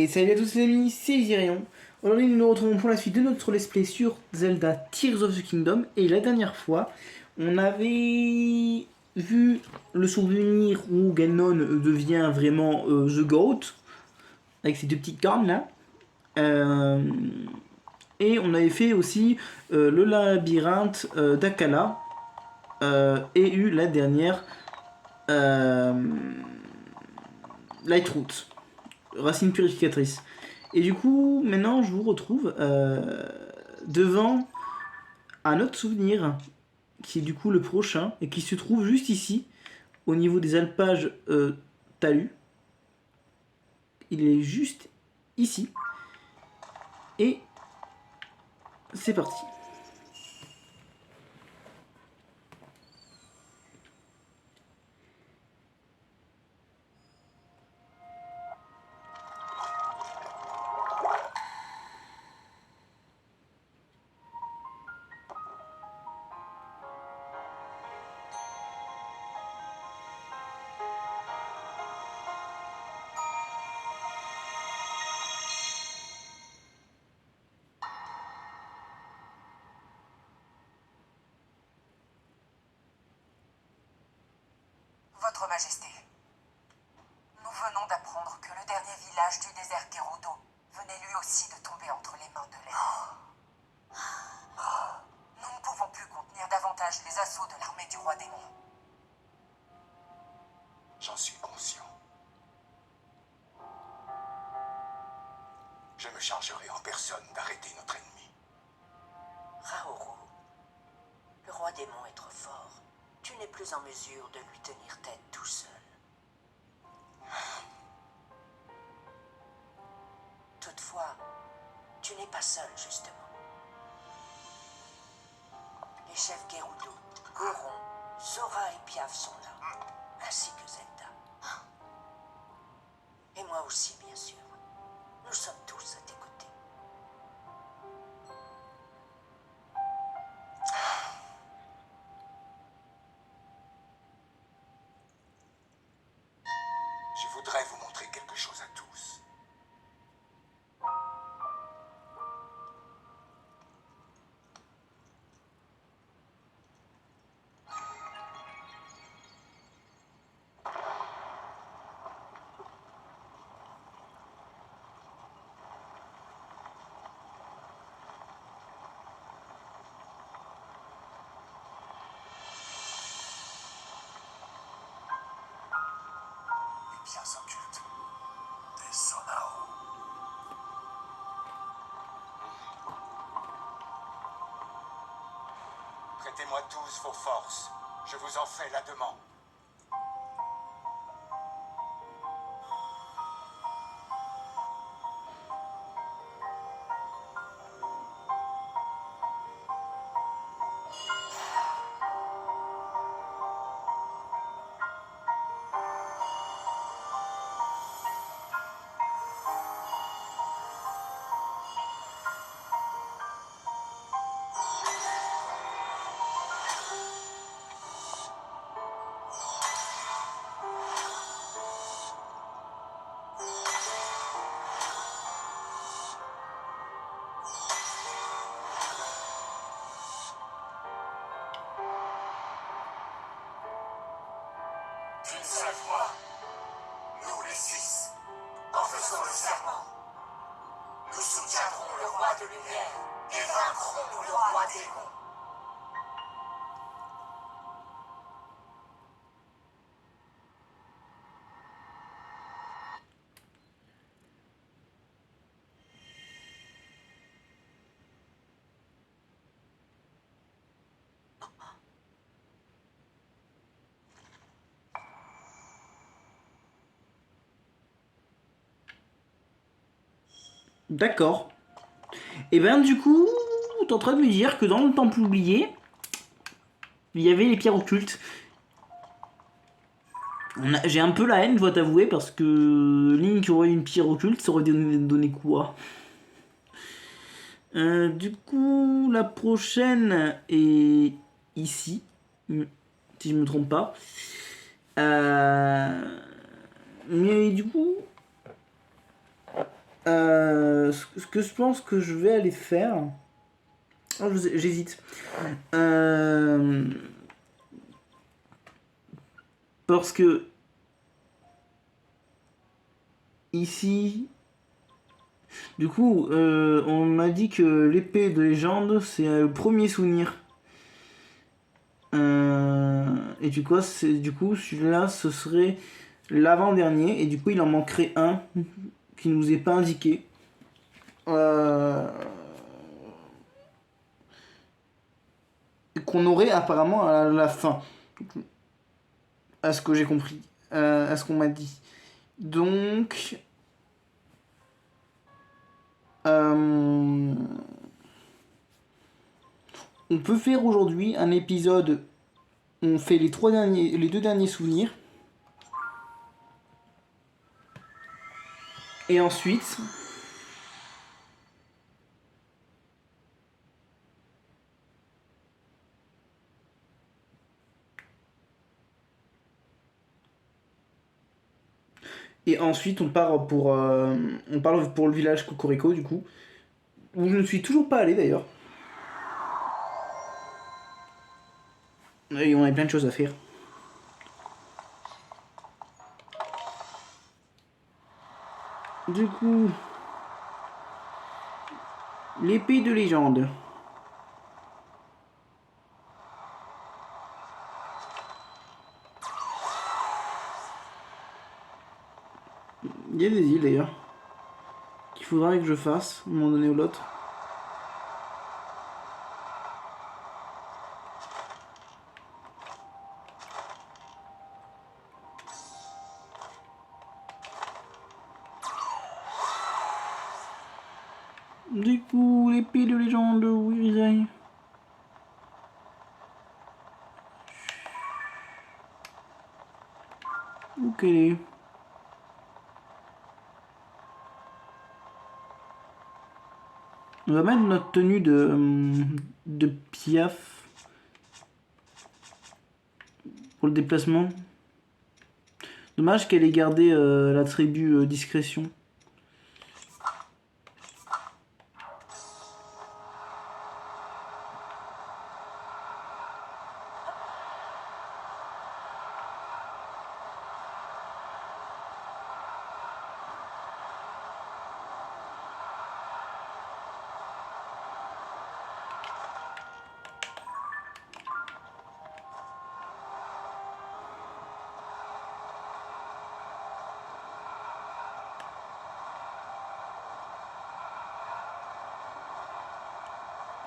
Salut à tous les amis, c'est Isirion. Aujourd'hui nous nous retrouvons pour la suite de notre let's play sur Zelda Tears of the Kingdom. Et la dernière fois, on avait vu le souvenir où Ganon devient vraiment The Goat, avec ses deux petites cornes là. Et on avait fait aussi le labyrinthe d'Akala et eu la dernière Lightroot, racine purificatrice. Et du coup, maintenant, je vous retrouve devant un autre souvenir, qui est du coup le prochain, et qui se trouve juste ici, au niveau des alpages talus. Il est juste ici. Et c'est parti. Votre Majesté, nous venons d'apprendre que le dernier village du désert Gerudo venait lui aussi de tomber entre les mains de l'ennemi. Nous ne pouvons plus contenir davantage les assauts de l'armée du roi démon. J'en suis conscient. Je me chargerai en personne d'arrêter notre ennemi. Raoru, le roi démon est trop fort. Tu n'es plus en mesure de lui tenir tête tout seul. Toutefois, tu n'es pas seul, justement. Les chefs Gerudo, Goron, Zora et Piaf sont là, ainsi que Zelda. Et moi aussi, bien sûr. Nous sommes tous à tes côtés. Je voudrais vous montrer quelque chose à tous. Les biens occultes des Sonao. Prêtez-moi tous vos forces. Je vous en fais la demande. D'une seule voix, nous les six, en faisant le serment, nous soutiendrons le roi de lumière et vaincrons le roi démon. D'accord. Et ben du coup, t'es en train de me dire que dans le temple oublié, il y avait les pierres occultes. J'ai un peu la haine, je dois t'avouer, parce que Link aurait une pierre occulte, ça aurait donné quoi? Du coup, la prochaine est ici, si je me trompe pas. Mais du coup, Ce que je pense que je vais aller faire... Oh, j'hésite. Parce que... Ici... Du coup, on m'a dit que l'épée de légende, c'est le premier souvenir. Et du coup, celui-là, ce serait l'avant-dernier. Et du coup, il en manquerait un qui nous est pas indiqué. Qu'on aurait apparemment à la fin. À ce que j'ai compris. À ce qu'on m'a dit. Donc... on peut faire aujourd'hui un épisode où on fait les deux derniers souvenirs. Et ensuite... Et ensuite, on part pour le village Cocorico, du coup. Où je ne suis toujours pas allé, d'ailleurs. Et on a plein de choses à faire. Du coup... l'épée de légende. Il y a des îles, d'ailleurs. Qu'il faudrait que je fasse, à un moment donné ou l'autre. Du coup, l'épée de légende, Wirizai. Où qu'elle est? On va mettre notre tenue de Piaf pour le déplacement. Dommage qu'elle ait gardé l'attribut discrétion.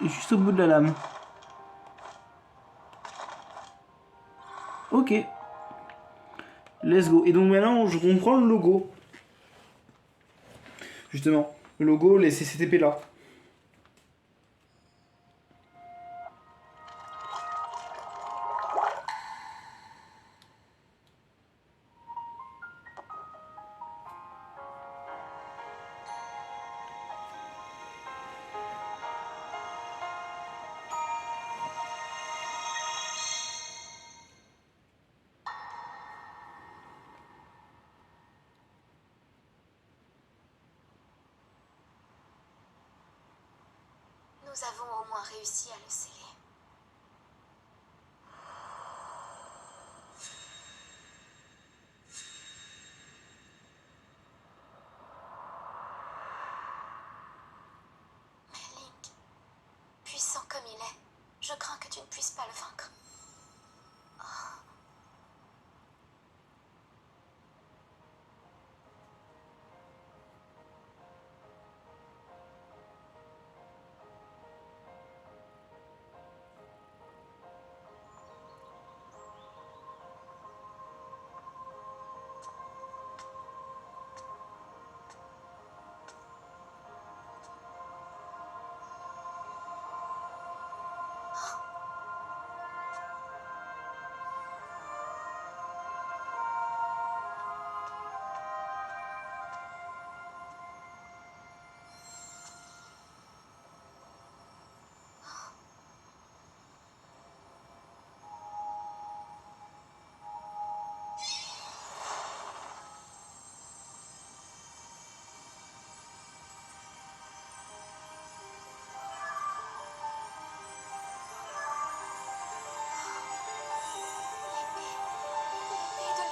Et juste au bout de la lame. Ok. Let's go. Et donc maintenant, je comprends le logo. Justement. Le logo, les CCTP là. Nous avons au moins réussi à le sceller. Mais Link, puissant comme il est, je crains que tu ne puisses pas le vaincre.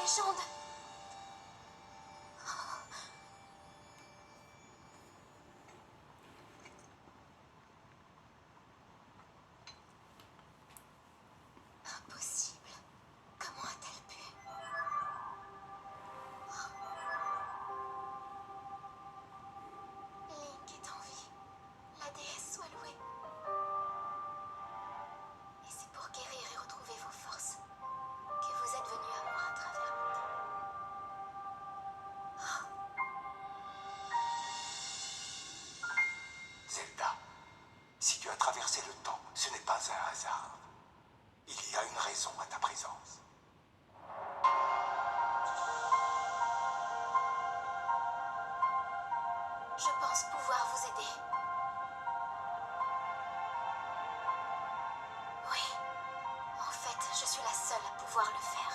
légende. Impossible. Comment a-t-elle pu? Link est en vie. La déesse soit louée. Et c'est pour guérir et retrouver vos forces que vous êtes venu à moi à travers le temps. Zelda, si tu as traversé le temps, ce n'est pas un hasard. Il y a une raison à ta présence. Je pense pouvoir vous aider. Oui. En fait, je suis la seule à pouvoir le faire.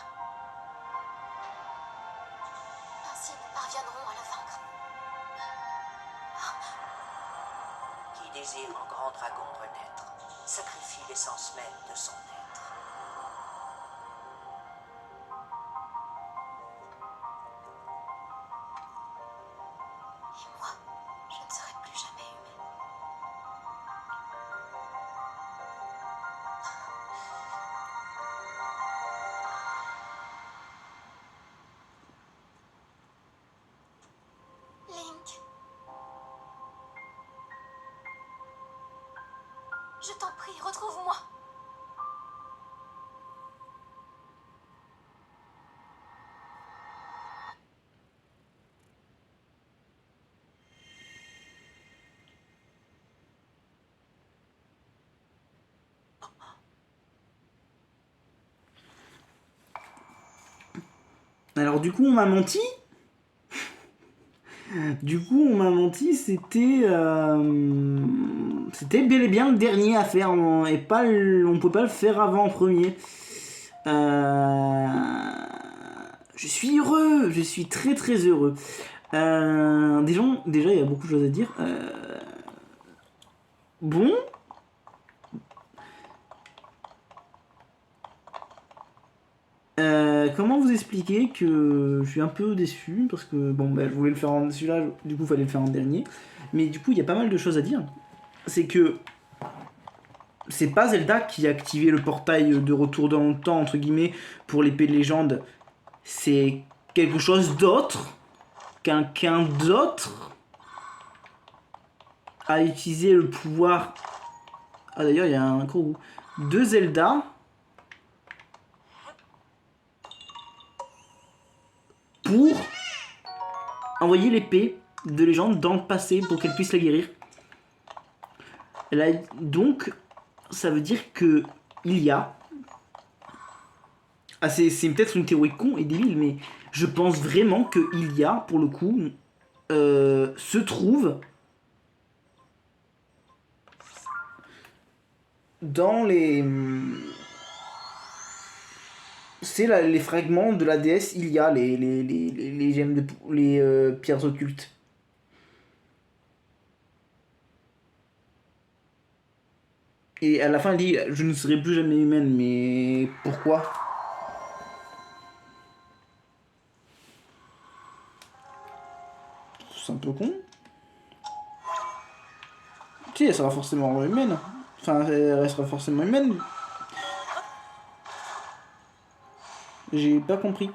Ainsi, nous parviendrons à le vaincre. Qui désire en grand dragon renaître, sacrifie l'essence même de son être. Et moi, je ne serai plus jamais humaine. Link. Je t'en prie, retrouve-moi. Alors du coup on m'a menti. C'était bel et bien le dernier à faire et pas on peut pas le faire avant en premier. Je suis heureux, je suis très très heureux. Déjà il y a beaucoup de choses à dire. Bon. Comment vous expliquer que je suis un peu déçu parce que bon bah, je voulais le faire en celui-là, du coup fallait le faire en dernier, mais du coup il y a pas mal de choses à dire. C'est que c'est pas Zelda qui a activé le portail de retour dans le temps entre guillemets pour l'épée de légende, c'est quelque chose d'autre, quelqu'un d'autre a utilisé le pouvoir. Ah d'ailleurs il y a un gros de Zelda pour envoyer l'épée de légende dans le passé pour qu'elle puisse la guérir. Là, donc, ça veut dire que il y a... Ah, c'est peut-être une théorie con et débile, mais je pense vraiment qu'il y a, pour le coup, se trouve dans les... C'est les fragments de la déesse, il y a les gemmes de les pierres occultes. Et à la fin, elle dit je ne serai plus jamais humaine, mais pourquoi? C'est un peu con. Si, elle sera forcément humaine. Enfin, elle restera forcément humaine. J'ai pas compris.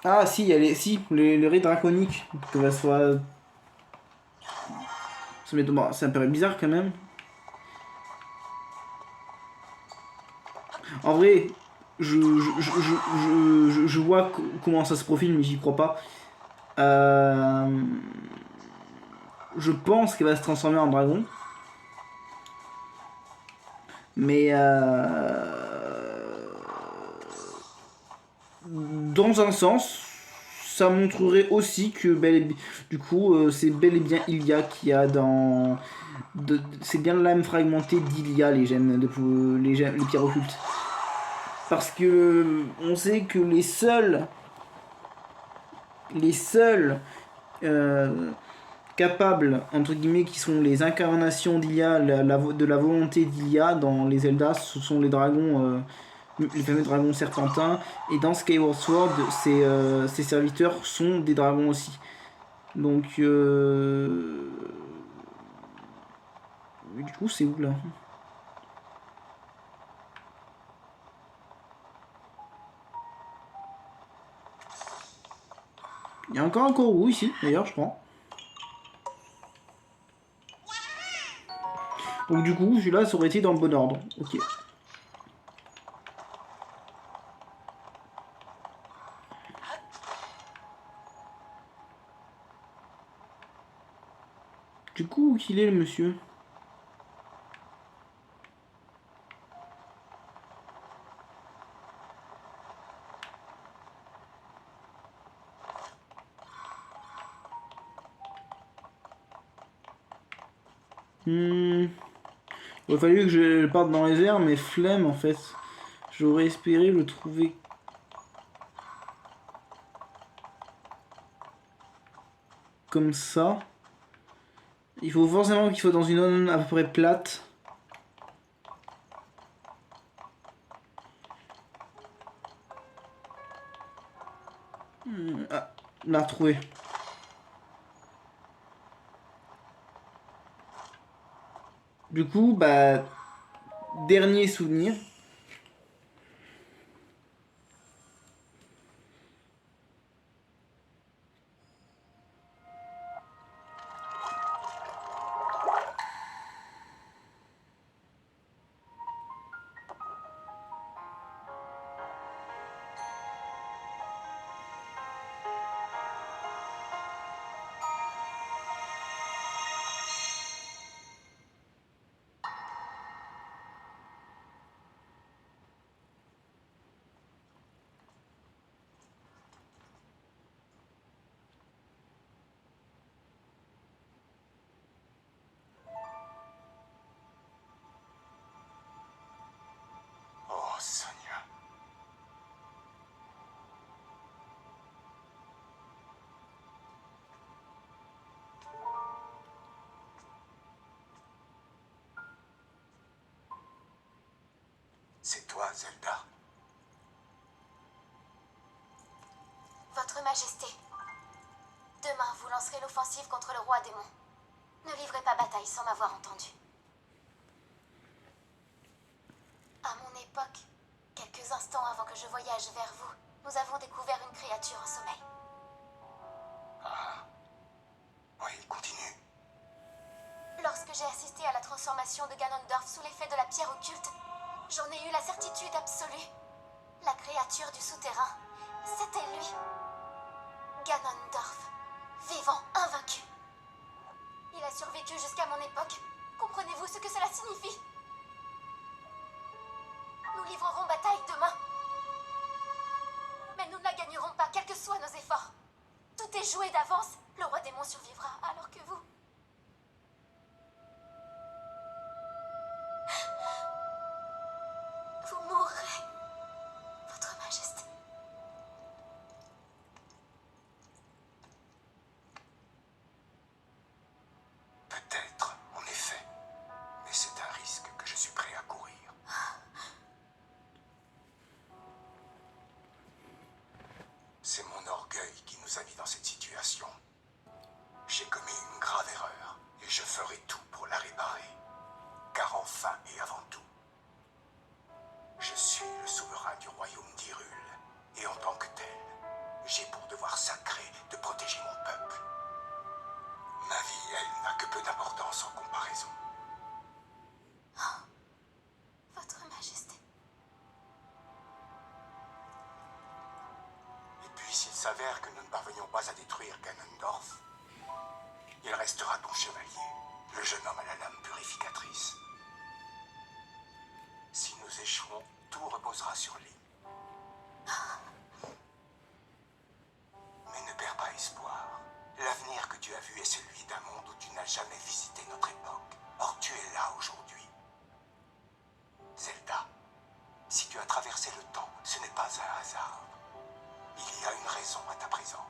Ah si, si, les raies draconiques. Que ça soit... Ça me paraît bizarre quand même. En vrai, je vois comment ça se profile, mais j'y crois pas. Je pense qu'elle va se transformer en dragon. Mais dans un sens, ça montrerait aussi que du coup, c'est bel et bien Ilia qui a dans... c'est bien l'âme fragmentée d'Ilia, les gemmes, les pierres occultes. Parce que on sait que les seuls capables, entre guillemets, qui sont les incarnations d'Ilia, de la volonté d'Ilia dans les Zelda, ce sont les dragons les fameux dragons serpentins. Et dans Skyward Sword, ses serviteurs sont des dragons aussi. Donc, du coup, c'est où là? Il y a encore un Kourou ici, d'ailleurs, je crois. Donc, du coup, celui-là, ça aurait été dans le bon ordre. Ok. Du coup, où qu'il est, le monsieur? Il aurait fallu que je parte dans les airs, mais flemme en fait. J'aurais espéré le trouver comme ça. Il faut forcément qu'il soit dans une zone à peu près plate. Ah, l'a retrouvé. Du coup, bah, dernier souvenir. Oh, Sonia. C'est toi, Zelda. Votre Majesté, demain vous lancerez l'offensive contre le roi démon. Ne livrez pas bataille sans m'avoir entendu. À mon époque, quelques instants avant que je voyage vers vous, nous avons découvert une créature en sommeil. Oui, continue. Lorsque j'ai assisté à la transformation de Ganondorf sous l'effet de la pierre occulte, j'en ai eu la certitude absolue. La créature du souterrain, c'était lui. Ganondorf, vivant, invaincu. Il a survécu jusqu'à mon époque. Comprenez-vous ce que cela signifie? Nous livrerons bataille demain. Mais nous ne la gagnerons pas, quels que soient nos efforts. Tout est joué d'avance. Le roi démon survivra, alors que vous... Vous mourrez, Votre Majesté. Peut-être, en effet. Mais c'est un risque que je suis prêt à courir. C'est mon orgueil qui nous a mis dans cette situation. J'ai commis une grave erreur et je ferai tout pour la réparer. Car enfin et avant tout, je suis le souverain du royaume d'Hyrule. Et en tant que tel, j'ai pour devoir sacré de protéger mon peuple. Ma vie, elle, n'a que peu d'importance en comparaison. Votre Majesté. Et puis s'il s'avère que nous ne parvenions pas à détruire Ganondorf, il restera ton chevalier, le jeune homme à la lame purificatrice. Si nous échouons, tout reposera sur lui. Mais ne perds pas espoir. L'avenir que tu as vu est celui d'un monde où tu n'as jamais visité notre époque. Or tu es là aujourd'hui. Zelda, si tu as traversé le temps, ce n'est pas un hasard. Il y a une raison à ta présence.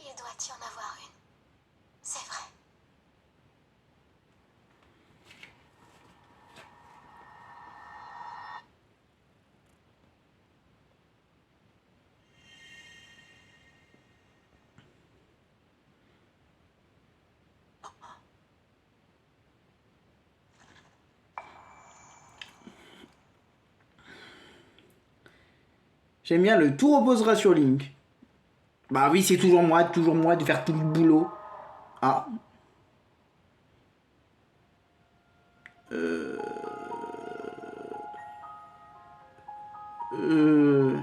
Il doit y en avoir une. C'est vrai. J'aime bien le tout reposera sur Link. Bah oui, c'est toujours moi de faire tout le boulot. Ah. Euh... Euh...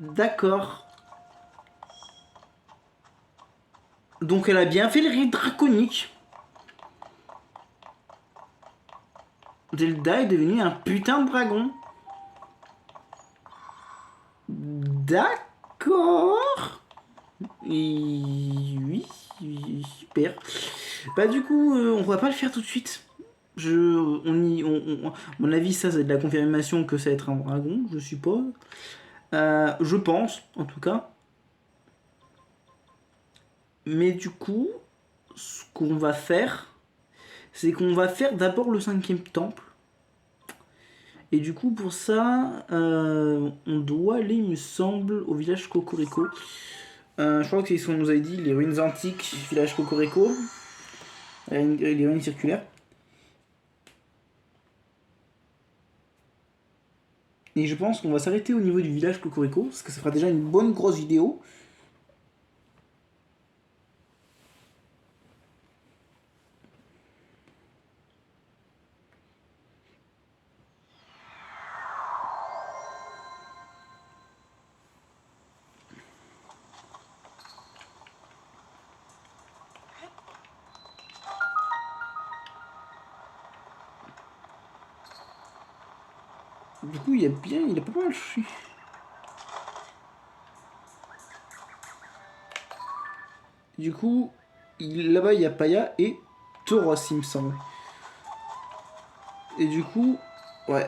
D'accord. Donc elle a bien fait le rite draconique. Zelda est devenue un putain de dragon. D'accord. Oui, super. Bah du coup, on va pas le faire tout de suite. À mon avis, ça c'est de la confirmation que ça va être un dragon, je suppose. Je pense, en tout cas. Mais du coup, ce qu'on va faire, c'est qu'on va faire d'abord le 5e temple. Et du coup, pour ça, on doit aller, il me semble, au village Cocorico. Je crois que c'est ce qu'on nous avait dit, les ruines antiques, village Cocorico. Les ruines circulaires. Et je pense qu'on va s'arrêter au niveau du village Cocorico, parce que ça fera déjà une bonne grosse vidéo. Du coup, il a pas mal choué. Du coup, là-bas, il y a Paya et Tauros, il me semble. Et du coup, ouais.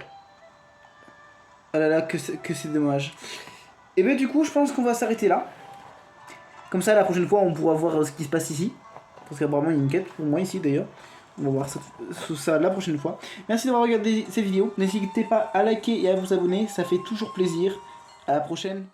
Ah là là, que c'est dommage. Et ben du coup, je pense qu'on va s'arrêter là. Comme ça, la prochaine fois, on pourra voir ce qui se passe ici. Parce qu'apparemment, il y a une quête pour moi ici, d'ailleurs. On va voir ça la prochaine fois. Merci d'avoir regardé cette vidéo. N'hésitez pas à liker et à vous abonner. Ça fait toujours plaisir. À la prochaine.